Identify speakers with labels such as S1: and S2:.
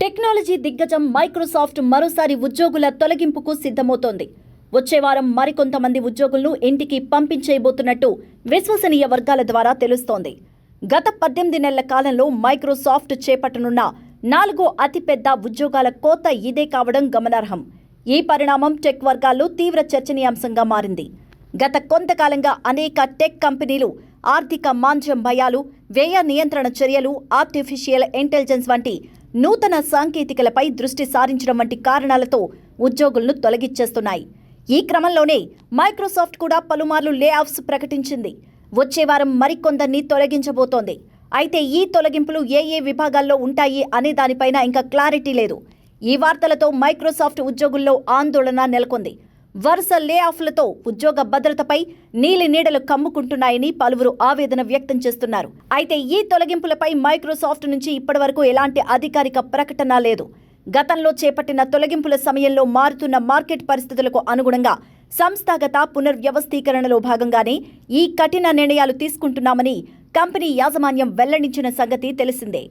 S1: Technology దిగ్గజం Microsoft మరోసారి ఉద్యోగుల తొలగింపుకు సిద్ధమవుతోంది. వచ్చే వారం మరికొంతమంది ఉద్యోగులను ఇంటికి పంపించేయబోతున్నట్టు విశ్వసనీయ వర్గాల ద్వారా తెలుస్తోంది. గత 18 నెలల కాలంలో మైక్రోసాఫ్ట్ చేపట్టనున్న 4వ అతిపెద్ద ఉద్యోగాల కోత ఇదే కావడం గమనార్హం. ఈ పరిణామం టెక్ వర్గాల్లో తీవ్ర చర్చనీయాంశంగా మారింది. గత కొంతకాలంగా అనేక టెక్ కంపెనీలు ఆర్థిక మాంద్యం భయాలు, వ్యయ నియంత్రణ చర్యలు, ఆర్టిఫిషియల్ ఇంటెలిజెన్స్ వంటి నూతన సాంకేతికలపై దృష్టి సారించడం వంటి కారణాలతో ఉద్యోగులను తొలగించేస్తున్నాయి. ఈ క్రమంలోనే మైక్రోసాఫ్ట్ కూడా పలుమార్లు లే ఆఫ్స్ ప్రకటించింది. వచ్చే వారం మరికొందరిని తొలగించబోతోంది. అయితే ఈ తొలగింపులు ఏ విభాగాల్లో ఉంటాయి అనే దానిపైన ఇంకా క్లారిటీ లేదు. ఈ వార్తలతో మైక్రోసాఫ్ట్ ఉద్యోగుల్లో ఆందోళన నెలకొంది. వరుస లే ఆఫ్లతో ఉద్యోగ భద్రతపై నీలి నీడలు కమ్ముకుంటున్నాయని పలువురు ఆవేదన వ్యక్తం చేస్తున్నారు. అయితే ఈ తొలగింపులపై మైక్రోసాఫ్ట్ నుంచి ఇప్పటివరకు ఎలాంటి అధికారిక ప్రకటన లేదు. గతంలో చేపట్టిన తొలగింపుల సమయంలో మారుతున్న మార్కెట్ పరిస్థితులకు అనుగుణంగా సంస్థాగత పునర్వ్యవస్థీకరణలో భాగంగానే ఈ కఠిన నిర్ణయాలు తీసుకుంటున్నామని కంపెనీ యాజమాన్యం వెల్లడించిన సంగతి తెలిసిందే.